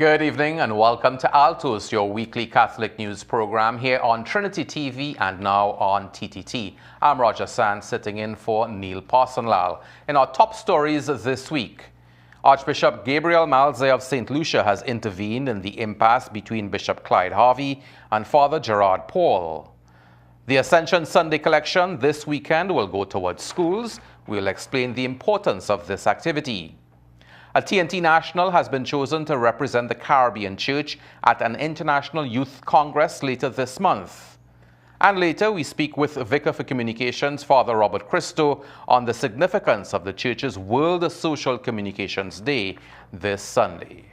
Good evening and welcome to Altos, your weekly Catholic news program here on Trinity TV and now on TTT. I'm Roger Sands sitting in for Neil Parsonlal. In our top stories this week, Archbishop Gabriel Malze of St. Lucia has intervened in the impasse between Bishop Clyde Harvey and Father Gerard Paul. The Ascension Sunday collection this weekend will go towards schools. We'll explain the importance of this activity. A TNT national has been chosen to represent the Caribbean Church at an International Youth Congress later this month. And later we speak with Vicar for Communications, Father Robert Christo, on the significance of the Church's World Social Communications Day this Sunday.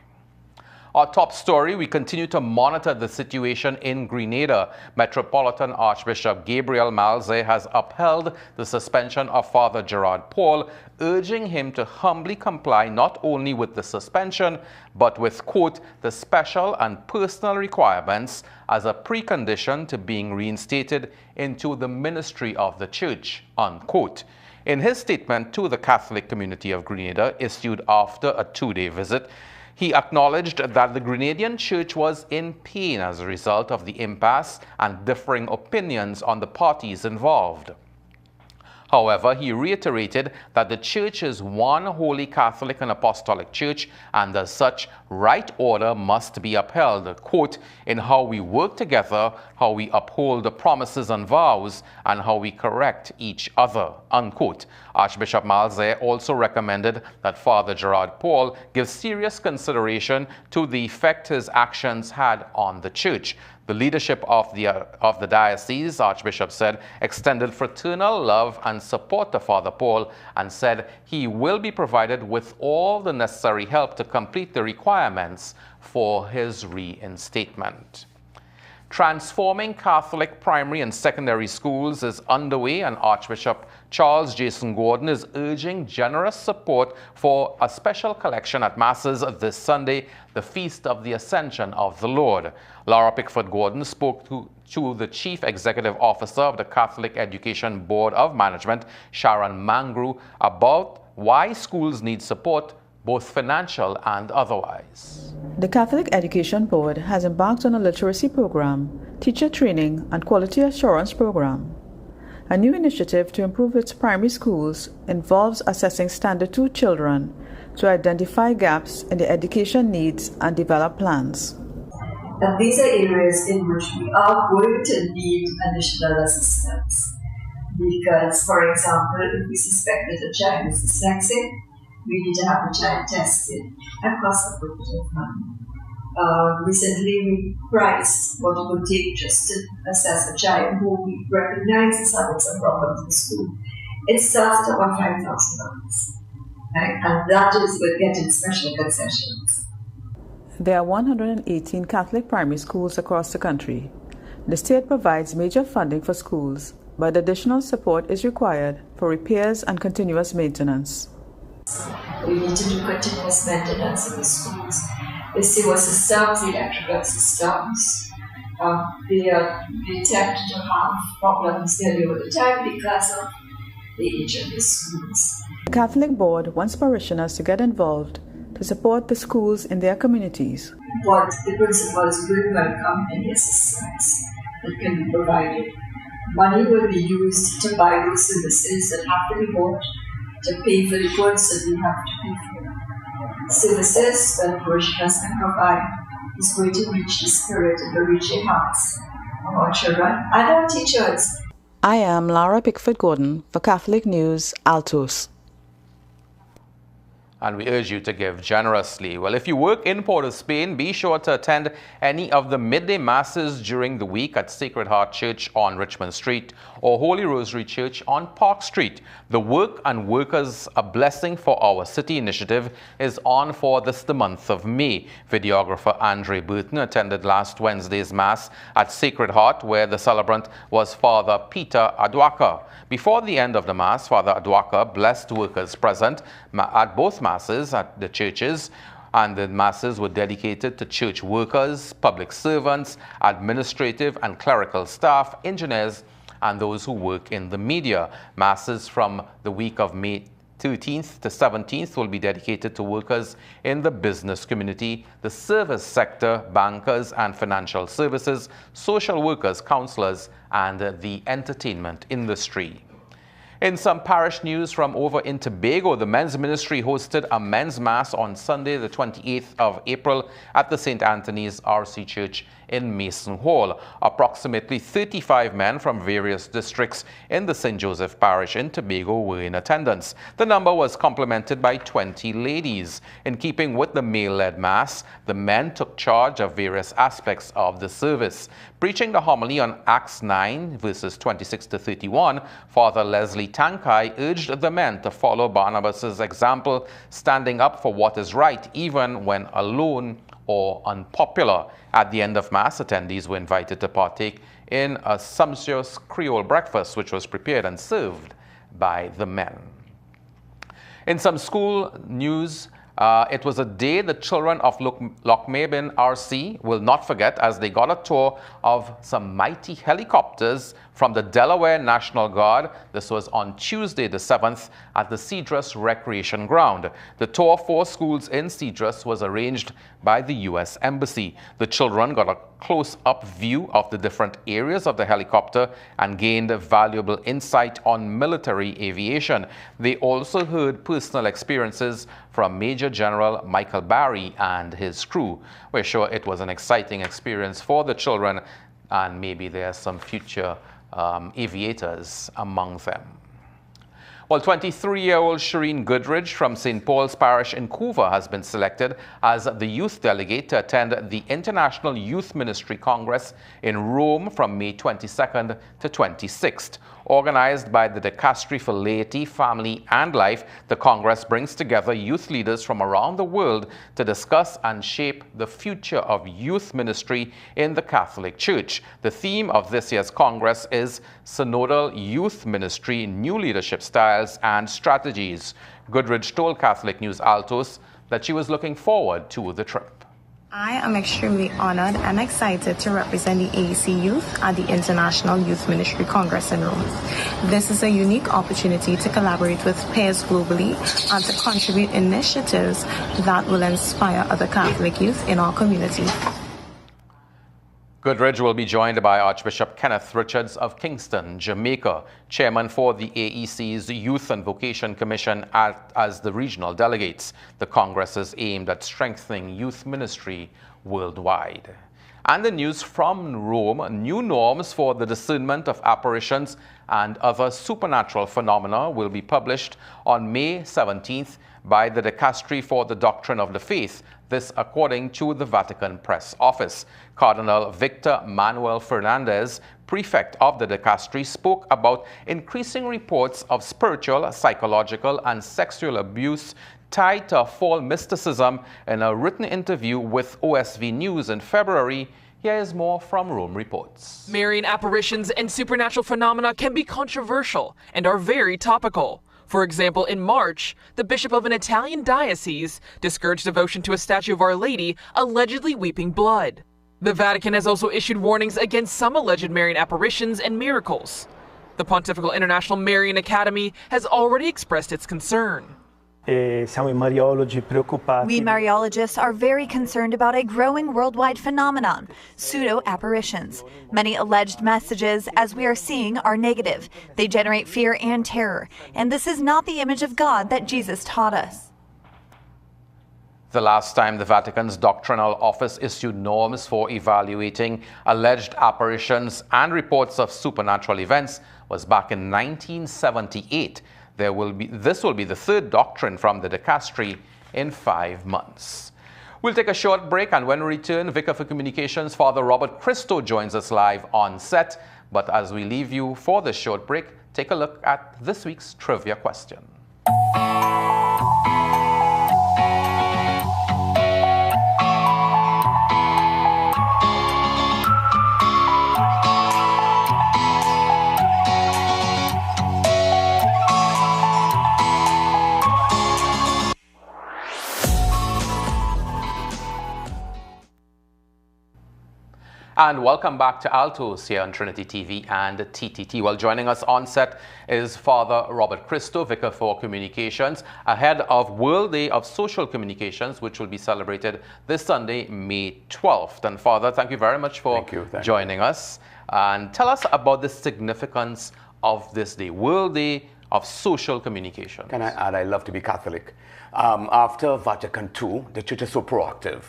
Our top story, we continue to monitor the situation in Grenada. Metropolitan Archbishop Gabriel Malze has upheld the suspension of Father Gerard Paul, urging him to humbly comply not only with the suspension, but with, quote, the special and personal requirements as a precondition to being reinstated into the ministry of the Church, unquote. In his statement to the Catholic community of Grenada, issued after a two-day visit, he acknowledged that the Grenadian Church was in pain as a result of the impasse and differing opinions on the parties involved. However, he reiterated that the Church is one holy Catholic and Apostolic Church, and as such, right order must be upheld, quote, in how we work together, how we uphold the promises and vows, and how we correct each other, unquote. Archbishop Malze also recommended that Father Gerard Paul give serious consideration to the effect his actions had on the Church. The leadership of the diocese, Archbishop said, extended fraternal love and support to Father Paul and said he will be provided with all the necessary help to complete the requirements for his reinstatement. Transforming Catholic primary and secondary schools is underway, and Archbishop Charles Jason Gordon is urging generous support for a special collection at Masses this Sunday, the Feast of the Ascension of the Lord. Laura Pickford Gordon spoke to the Chief Executive Officer of the Catholic Education Board of Management, Sharon Mangru, about why schools need support, both financial and otherwise. The Catholic Education Board has embarked on a literacy program, teacher training, and quality assurance program. A new initiative to improve its primary schools involves assessing Standard 2 children to identify gaps in their education needs and develop plans. And these are areas in which we are going to need additional assistance. Because, for example, if we suspect that a child is dyslexic, we need to have the child tested and cost a bit of money. Recently, we priced what it would take just to assess a child who we recognize is having some problems in school. It starts at about $5,000, right? And that is with getting special concessions. There are 118 Catholic primary schools across the country. The state provides major funding for schools, but additional support is required for repairs and continuous maintenance. We need to do continuous maintenance in the schools. The sewer systems, the electrical systems, they tend to have problems nearly all the time because of the age of the schools. The Catholic Board wants parishioners to get involved to support the schools in their communities. But the principals will welcome any assistance that can be provided. Money will be used to buy those services that have to be bought, to pay for the goods that we have to pay for. Services that parishioners can provide is going to reach the spirit and the reaching hearts of our children and our teachers. I am Laura Pickford Gordon for Catholic News, Altos. And we urge you to give generously. Well, if you work in Port of Spain, be sure to attend any of the midday masses during the week at Sacred Heart Church on Richmond Street or Holy Rosary Church on Park Street. The Work and Workers A Blessing for Our City initiative is on for the month of May. Videographer Andre Burton attended last Wednesday's Mass at Sacred Heart, where the celebrant was Father Peter Adwaka. Before the end of the Mass, Father Adwaka blessed workers present at both Masses at the churches, and the Masses were dedicated to church workers, public servants, administrative and clerical staff, engineers, and those who work in the media. Masses from the week of May 13th to 17th will be dedicated to workers in the business community, the service sector, bankers and financial services, social workers, counselors, and the entertainment industry. In some parish news from over in Tobago, the men's ministry hosted a men's mass on Sunday, the 28th of April at the St. Anthony's RC Church in Mason Hall. Approximately 35 men from various districts in the St. Joseph Parish in Tobago were in attendance. The number was complemented by 20 ladies. In keeping with the male-led mass, the men took charge of various aspects of the service. Preaching the homily on Acts 9, verses 26 to 31, Father Leslie Tankai urged the men to follow Barnabas's example, standing up for what is right, even when alone or unpopular. At the end of Mass, attendees were invited to partake in a sumptuous Creole breakfast, which was prepared and served by the men. In some school news, it was a day the children of Lochmaben RC will not forget, as they got a tour of some mighty helicopters from the Delaware National Guard. This was on Tuesday the 7th at the Cedrus Recreation Ground. The tour for schools in Cedrus was arranged by the U.S. Embassy. The children got a close-up view of the different areas of the helicopter and gained valuable insight on military aviation. They also heard personal experiences from Major General Michael Barry and his crew. We're sure it was an exciting experience for the children, and maybe there are some future aviators among them. Well, 23-year-old Shireen Goodridge from St. Paul's Parish in Couva has been selected as the youth delegate to attend the International Youth Ministry Congress in Rome from May 22nd to 26th. Organized by the Dicastery for Laity, Family and Life, the Congress brings together youth leaders from around the world to discuss and shape the future of youth ministry in the Catholic Church. The theme of this year's Congress is Synodal Youth Ministry, New Leadership Styles and Strategies. Goodridge told Catholic News Altos that she was looking forward to the trip. I am extremely honored and excited to represent the AEC Youth at the International Youth Ministry Congress in Rome. This is a unique opportunity to collaborate with peers globally and to contribute initiatives that will inspire other Catholic youth in our community. Goodridge will be joined by Archbishop Kenneth Richards of Kingston, Jamaica, chairman for the AEC's Youth and Vocation Commission as the regional delegates. The Congress is aimed at strengthening youth ministry worldwide. And the news from Rome, new norms for the discernment of apparitions and other supernatural phenomena will be published on May 17th by the Dicastery for the Doctrine of the Faith. This according to the Vatican Press Office. Cardinal Victor Manuel Fernandez, prefect of the Dicastery, spoke about increasing reports of spiritual, psychological, and sexual abuse tied to fall mysticism in a written interview with OSV News in February. Here is more from Rome Reports. Marian apparitions and supernatural phenomena can be controversial and are very topical. For example, in March, the bishop of an Italian diocese discouraged devotion to a statue of Our Lady, allegedly weeping blood. The Vatican has also issued warnings against some alleged Marian apparitions and miracles. The Pontifical International Marian Academy has already expressed its concern. We Mariologists are very concerned about a growing worldwide phenomenon, pseudo-apparitions. Many alleged messages, as we are seeing, are negative. They generate fear and terror, and this is not the image of God that Jesus taught us. The last time the Vatican's doctrinal office issued norms for evaluating alleged apparitions and reports of supernatural events was back in 1978. This will be the third doctrine from the Dicastery in 5 months. We'll take a short break, and when we return, Vicar for Communications, Father Robert Christo, joins us live on set. But as we leave you for this short break, take a look at this week's trivia question. And welcome back to Altos here on Trinity TV and TTT. Well, joining us on set is Father Robert Christo, Vicar for Communications, ahead of World Day of Social Communications, which will be celebrated this Sunday, May 12th. And Father, thank you very much for joining us. And tell us about the significance of this day, World Day of Social Communication. Can I add, I love to be Catholic. After Vatican II, the Church is so proactive.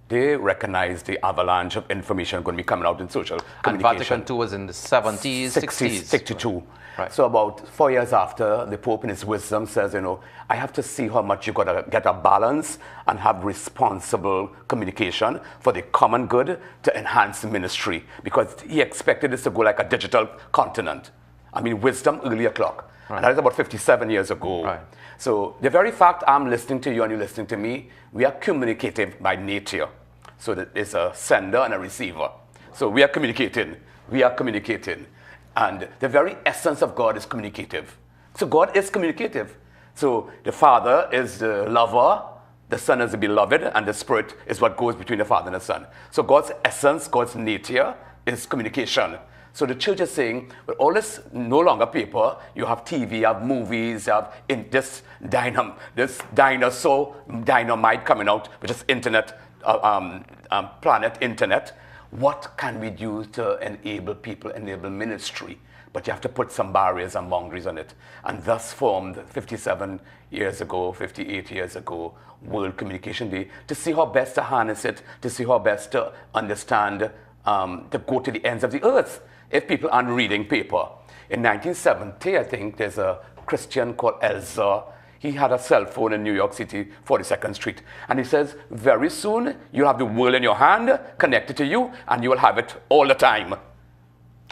They recognize the avalanche of information going to be coming out in social communication. And Vatican II was in the 70s, 60s. 62. Right. So about 4 years after, the Pope in his wisdom says, I have to see how much you got to get a balance and have responsible communication for the common good to enhance ministry. Because he expected this to go like a digital continent. I mean, wisdom, early o'clock. Right. And that is about 57 years ago. Right. So the very fact I'm listening to you and you're listening to me, we are communicative by nature. So there's a sender and a receiver. So we are communicating. We are communicating. And the very essence of God is communicative. So God is communicative. So the Father is the lover, the Son is the beloved, and the Spirit is what goes between the Father and the Son. So God's essence, God's nature is communication. So the church is saying, well, all this no longer paper. You have TV, you have movies, you have this dinosaur dynamite coming out, which is internet, planet internet. What can we do to enable people, enable ministry? But you have to put some barriers and boundaries on it. And thus formed 57 years ago, 58 years ago, World Communication Day, to see how best to harness it, to see how best to understand, to go to the ends of the earth. If people aren't reading paper. In 1970, I think, there's a Christian called Elza. He had a cell phone in New York City, 42nd Street. And he says, very soon, you'll have the world in your hand, connected to you, and you will have it all the time.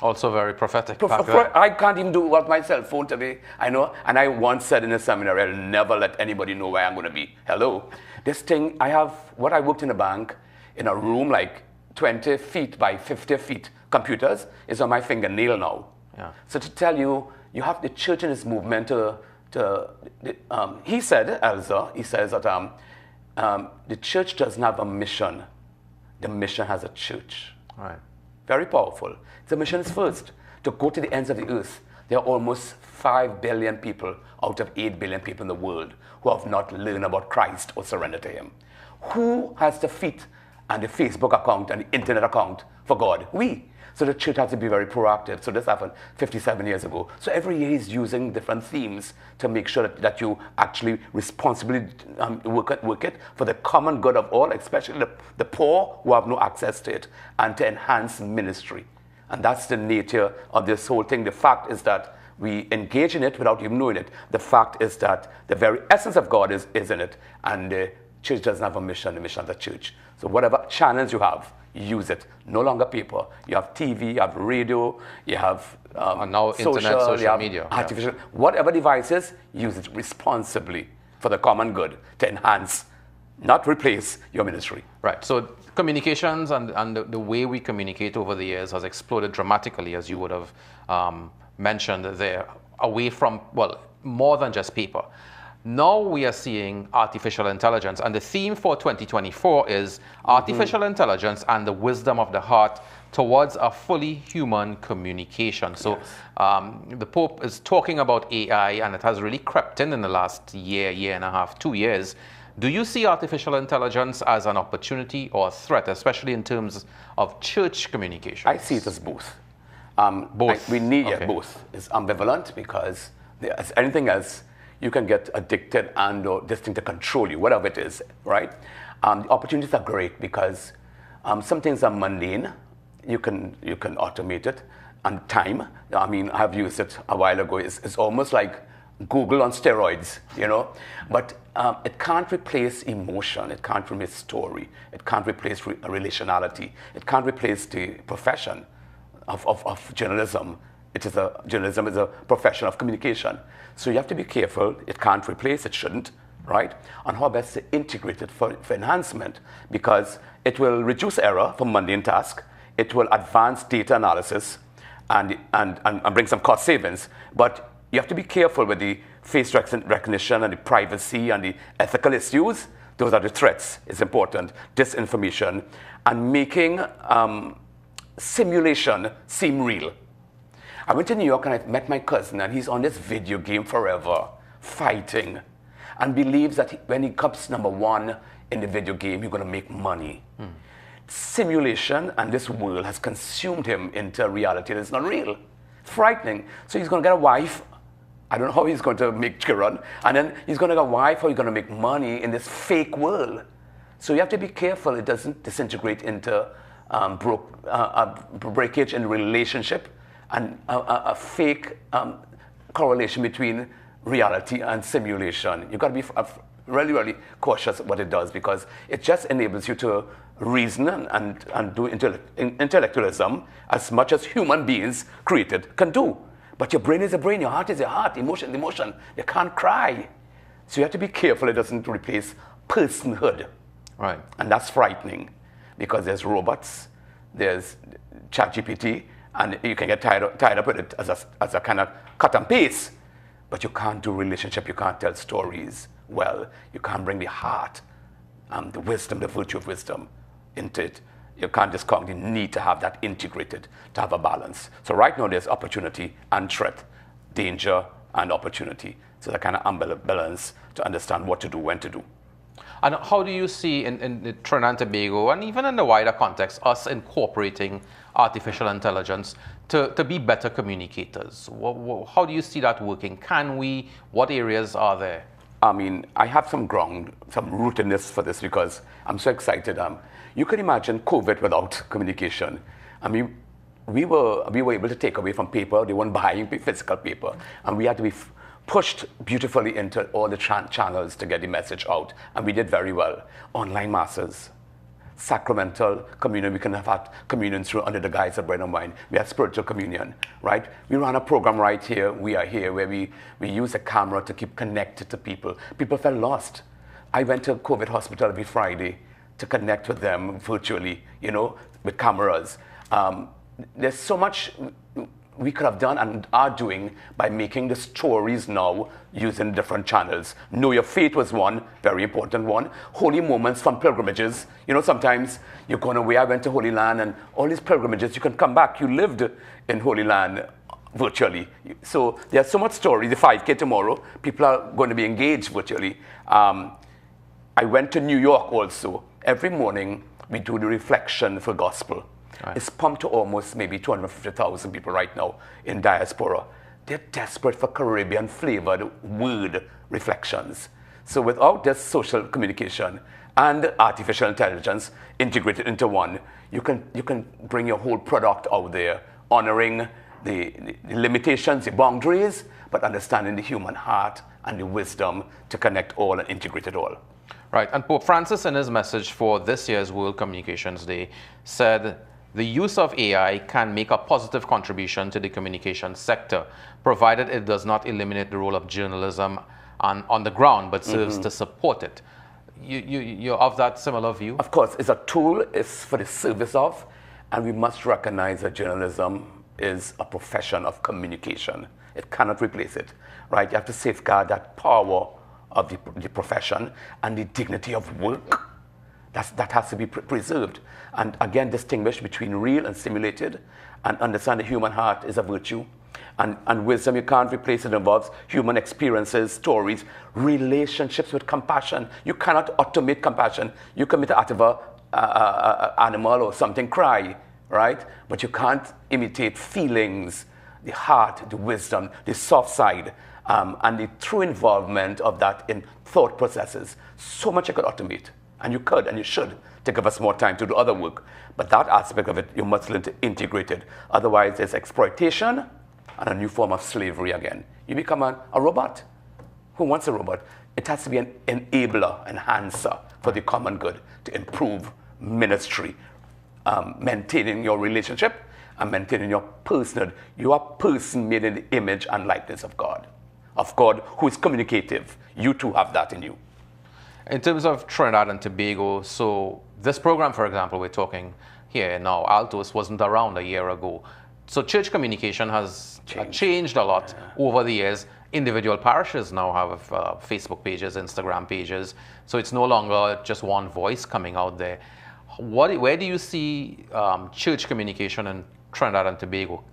Also very prophetic. I can't even do it with my cell phone today. I know. And I once said in a seminar, I'll never let anybody know where I'm going to be. Hello. This thing, what I worked in a bank, in a room like 20 feet by 50 feet, computers is on my fingernail now. Yeah. So to tell you, you have the church in its movement he said, Elza, he says that the church doesn't have a mission. The mission has a church. Right. Very powerful. The mission is first, to go to the ends of the earth. There are almost 5 billion people out of 8 billion people in the world who have not learned about Christ or surrendered to him. Who has the feet and the Facebook account and the internet account for God? We. So the church has to be very proactive. So this happened 57 years ago. So every year he's using different themes to make sure that you actually responsibly work it for the common good of all, especially the poor who have no access to it, and to enhance ministry. And that's the nature of this whole thing. The fact is that we engage in it without even knowing it. The fact is that the very essence of God is in it. And the church doesn't have a mission, the mission of the church. So whatever channels you have, use it. No longer paper. You have TV, you have radio, you have and now internet, social media. Artificial, whatever devices, use it responsibly for the common good to enhance, not replace your ministry. Right. So communications and the way we communicate over the years has exploded dramatically, as you would have mentioned there, away from, well, more than just paper. Now we are seeing artificial intelligence, and the theme for 2024 is artificial intelligence and the wisdom of the heart towards a fully human communication. So the Pope is talking about AI, and it has really crept in the last year and a half, 2 years. Do you see artificial intelligence as an opportunity or a threat, especially in terms of church communication? I see it as both. Both? We need both. It's ambivalent because as anything else, you can get addicted and or this thing to control you, whatever it is, right? The opportunities are great because some things are mundane. You can automate it. And time, I mean, I've used it a while ago. It's almost like Google on steroids, But it can't replace emotion. It can't replace story. It can't replace relationality. It can't replace the profession of journalism. Journalism is a profession of communication. So you have to be careful. It can't replace, it shouldn't, right? On how best to integrate it for enhancement, because it will reduce error for mundane tasks. It will advance data analysis and bring some cost savings. But you have to be careful with the face recognition and the privacy and the ethical issues. Those are the threats. It's important. Disinformation and making simulation seem real. I went to New York and I met my cousin, and he's on this video game forever, fighting, and believes that when he comes number one in the video game, he's going to make money. Simulation and this world has consumed him into reality that is not real. Frightening. So he's going to get a wife. I don't know how he's going to make children. And then he's going to get a wife, how he's going to make money in this fake world. So you have to be careful it doesn't disintegrate into breakage in relationship and a fake correlation between reality and simulation. You've got to be really, really cautious what it does, because it just enables you to reason and do intellectualism as much as human beings created can do. But your brain is a brain, your heart is your heart, emotion is emotion. You can't cry. So you have to be careful it doesn't replace personhood. Right. And that's frightening, because there's robots, there's ChatGPT, and you can get tied up with it as a kind of cut and paste. But you can't do relationship, you can't tell stories well, you can't bring the heart, the wisdom, the virtue of wisdom into it. You can't just come, you need to have that integrated, to have a balance. So right now there's opportunity and threat, danger and opportunity. So that kind of balance to understand what to do, when to do. And how do you see in Trinidad and Tobago, and even in the wider context, us incorporating artificial intelligence to be better communicators? How do you see that working? Can we? What areas are there? I mean, I have some rootedness for this, because I'm so excited. You can imagine COVID without communication. I mean, we were able to take away from paper. They weren't buying physical paper, and we had to be pushed beautifully into all the channels to get the message out, and we did very well. Online masses, sacramental communion. We can have had communion through under the guise of bread and wine. We had spiritual communion, right? We ran a program right here. We are here where we use a camera to keep connected to people. People felt lost. I went to a COVID hospital every Friday to connect with them virtually, with cameras. There's so much we could have done and are doing by making the stories now using different channels. Know Your Faith was one, very important one. Holy moments from pilgrimages. Sometimes you're going away. I went to Holy Land, and all these pilgrimages, you can come back. You lived in Holy Land virtually. So there's so much story. The 5K tomorrow, people are going to be engaged virtually. I went to New York also. Every morning, we do the reflection for gospel. Right. It's pumped to almost maybe 250,000 people right now in diaspora. They're desperate for Caribbean flavored word reflections. So without this social communication and artificial intelligence integrated into one, you can bring your whole product out there, honoring the limitations, the boundaries, but understanding the human heart and the wisdom to connect all and integrate it all. Right. And Pope Francis, in his message for this year's World Communications Day, said the use of AI can make a positive contribution to the communication sector, provided it does not eliminate the role of journalism on the ground, but serves to support it. You're of that similar view? Of course, it's a tool, it's for the service of, and we must recognize that journalism is a profession of communication. It cannot replace it, right? You have to safeguard that power of the profession and the dignity of work. That has to be preserved. And again, distinguish between real and simulated, and understand the human heart is a virtue. And wisdom, you can't replace it. Involves human experiences, stories, relationships with compassion. You cannot automate compassion. You can meet out of an animal or something, cry, right? But you can't imitate feelings, the heart, the wisdom, the soft side, and the true involvement of that in thought processes. So much you could automate. And you could and you should to give us more time to do other work. But that aspect of it, you must learn to integrate it. Otherwise, there's exploitation and a new form of slavery again. You become a robot. Who wants a robot? It has to be an enabler, enhancer for the common good to improve ministry, maintaining your relationship and maintaining your personhood. You are a person made in the image and likeness of God who is communicative. You too have that in you. In terms of Trinidad and Tobago, so this program, for example, we're talking here now, Altos wasn't around a year ago. So church communication has changed a lot over the years. Individual parishes now have Facebook pages, Instagram pages. So it's no longer just one voice coming out there. Where do you see church communication in Trinidad and Tobago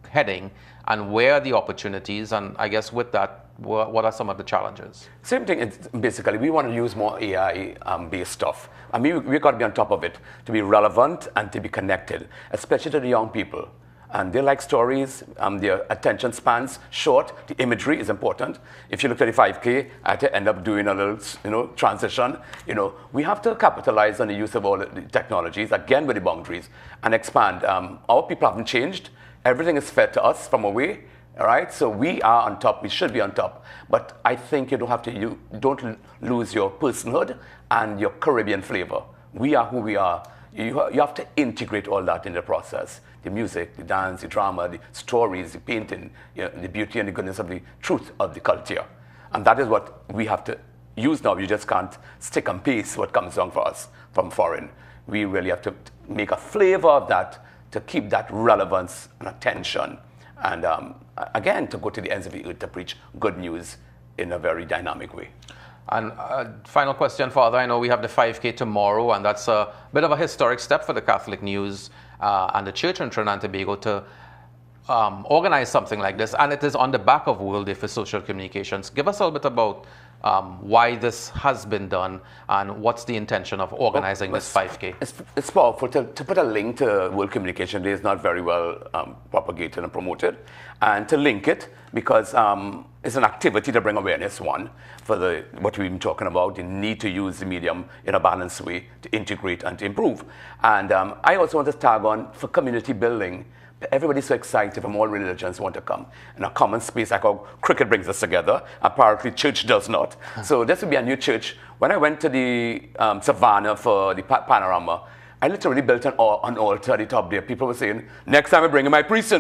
heading, and where are the opportunities? And I guess with that, what are some of the challenges? Same thing. It's basically, we want to use more AI-based stuff. I mean, we've got to be on top of it to be relevant and to be connected, especially to the young people. And they like stories, their attention spans short, the imagery is important. If you look at the 5K, I had to end up doing a little transition. We have to capitalize on the use of all the technologies, again with the boundaries, and expand. Our people haven't changed. Everything is fed to us from away, all right? So we are on top, we should be on top. But I think you don't lose your personhood and your Caribbean flavor. We are who we are. You have to integrate all that in the process. The music, the dance, the drama, the stories, the painting, the beauty and the goodness of the truth of the culture. And that is what we have to use now. You just can't stick and paste what comes down for us from foreign. We really have to make a flavor of that to keep that relevance and attention. And again, to go to the ends of the earth to preach good news in a very dynamic way. And final question, Father. I know we have the 5K tomorrow, and that's a bit of a historic step for the Catholic News and the Church in Trinidad and Tobago to organize something like this. And it is on the back of World Day for Social Communications. Give us a little bit about why this has been done and what's the intention of organizing this 5K. It's powerful. To put a link to World Communication Day is not very well propagated and promoted. And to link it, because it's an activity to bring awareness, one, for what we've been talking about, the need to use the medium in a balanced way to integrate and to improve. And I also want to tag on for community building. Everybody's so excited from all religions want to come in a common space, like how cricket brings us together. Apparently, church does not. So this would be a new church. When I went to the Savannah for the panorama, I literally built an altar at the top there. People were saying, next time I'm bringing my priest,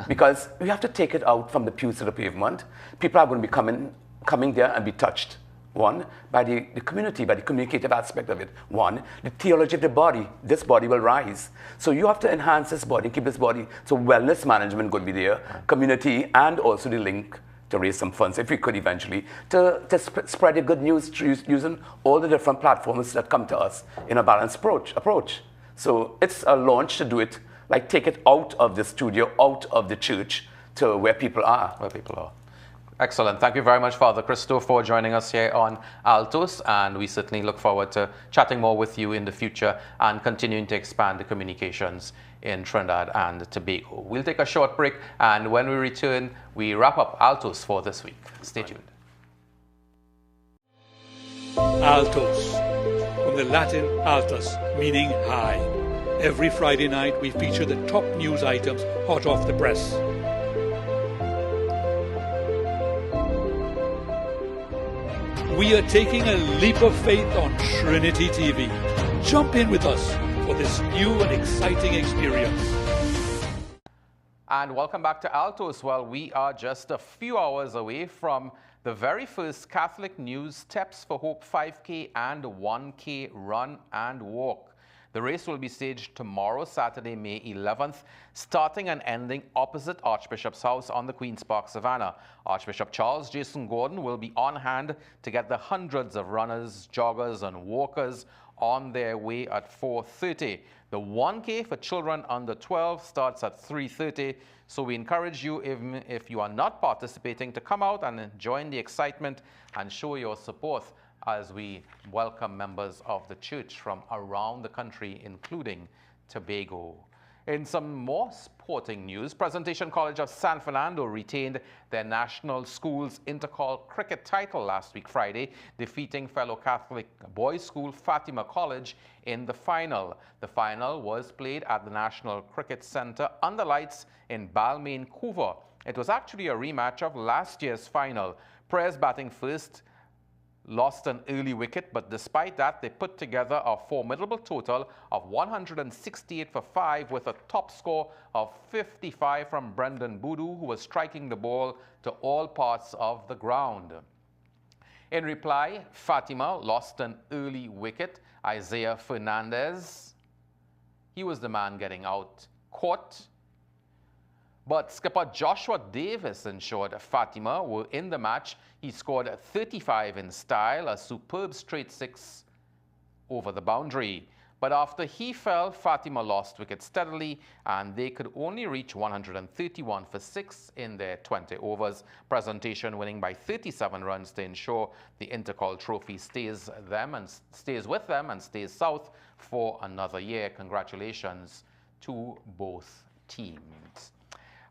because we have to take it out from the pews to the pavement. People are going to be coming there and be touched. One, by the community, by the communicative aspect of it. One, the theology of the body. This body will rise. So you have to enhance this body, keep this body. So wellness management could be there, community, and also the link to raise some funds, if we could eventually, to spread the good news using all the different platforms that come to us in a balanced approach. So it's a launch to do it, like take it out of the studio, out of the church, to where people are. Where people are. Excellent. Thank you very much, Father Christo, for joining us here on Altos, and we certainly look forward to chatting more with you in the future and continuing to expand the communications in Trinidad and Tobago. We'll take a short break, and when we return, we wrap up Altos for this week. Stay tuned. Altos, from the Latin altus, meaning high. Every Friday night, we feature the top news items hot off the press. We are taking a leap of faith on Trinity TV. Jump in with us for this new and exciting experience. And welcome back to Altos. Well, we are just a few hours away from the very first Catholic News Steps for Hope 5K and 1K run and walk. The race will be staged tomorrow, Saturday, May 11th, starting and ending opposite Archbishop's House on the Queen's Park, Savannah. Archbishop Charles Jason Gordon will be on hand to get the hundreds of runners, joggers, and walkers on their way at 4:30. The 1K for children under 12 starts at 3:30, so we encourage you, even if you are not participating, to come out and join the excitement and show your support as we welcome members of the church from around the country, including Tobago. In some more sporting news, Presentation College of San Fernando retained their National Schools Intercall cricket title last week Friday, defeating fellow Catholic boys' school Fatima College in the final. The final was played at the National Cricket Centre under lights in Balmain, Couva. It was actually a rematch of last year's final. Prayers batting first lost an early wicket, but despite that, they put together a formidable total of 168 for 5 with a top score of 55 from Brendan Boodoo, who was striking the ball to all parts of the ground. In reply, Fatima lost an early wicket. Isaiah Fernandez, he was the man getting out caught. But skipper Joshua Davis ensured Fatima were in the match. He scored 35 in style, a superb straight 6 over the boundary. But after he fell, Fatima lost wickets steadily, and they could only reach 131 for 6 in their 20 overs presentation, winning by 37 runs to ensure the Intercol Trophy stays with them and stays south for another year. Congratulations to both teams.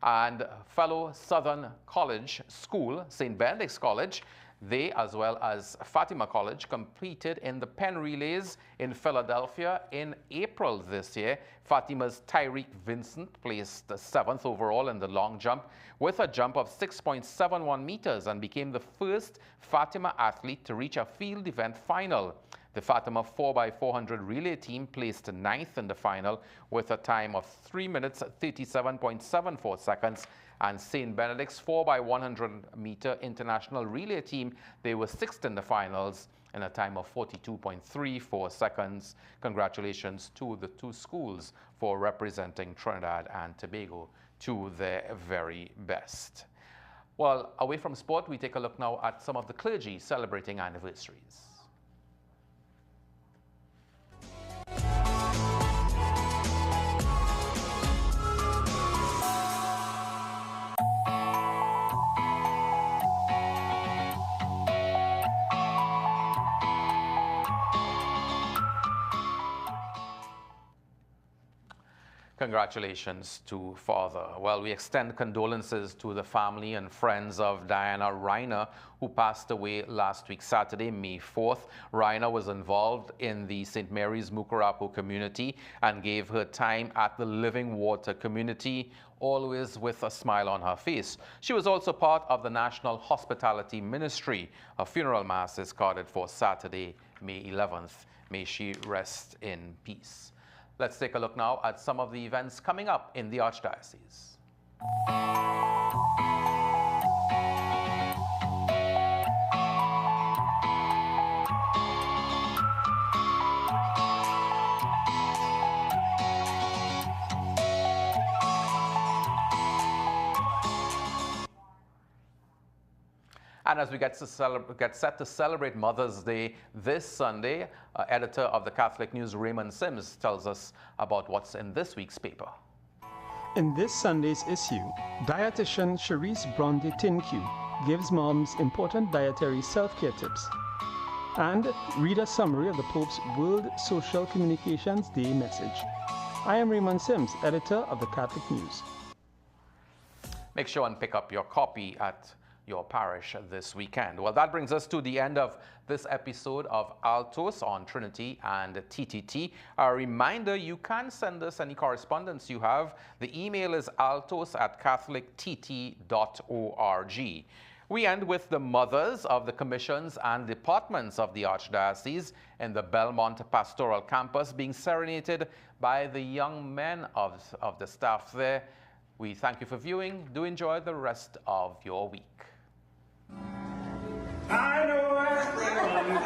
And fellow Southern College School, St. Benedict's College, they, as well as Fatima College, competed in the pen relays in Philadelphia in April this year. Fatima's Tyreek Vincent placed 7th overall in the long jump with a jump of 6.71 meters and became the first Fatima athlete to reach a field event final. The Fatima 4x400 relay team placed 9th in the final with a time of 3 minutes 37.74 seconds. And St. Benedict's 4x100 meter international relay team, they were 6th in the finals in a time of 42.34 seconds. Congratulations to the two schools for representing Trinidad and Tobago to their very best. Well, away from sport, we take a look now at some of the clergy celebrating anniversaries. Congratulations to Father. Well, we extend condolences to the family and friends of Diana Reiner, who passed away last week, Saturday, May 4th. Reiner was involved in the St. Mary's Mukurapo community and gave her time at the Living Water community, always with a smile on her face. She was also part of the National Hospitality Ministry. A funeral mass is carded for Saturday, May 11th. May she rest in peace. Let's take a look now at some of the events coming up in the Archdiocese. And as we get set to celebrate Mother's Day this Sunday, editor of the Catholic News, Raymond Sims, tells us about what's in this week's paper. In this Sunday's issue, dietitian Cherise Bronte-Tinque gives moms important dietary self-care tips. And read a summary of the Pope's World Social Communications Day message. I am Raymond Sims, editor of the Catholic News. Make sure and pick up your copy at your parish this weekend. Well, that brings us to the end of this episode of Altos on Trinity and TTT. A reminder, you can send us any correspondence you have. The email is altos@catholictt.org. We end with the mothers of the commissions and departments of the Archdiocese in the Belmont Pastoral Campus being serenaded by the young men of the staff there. We thank you for viewing. Do enjoy the rest of your week. I know everyone.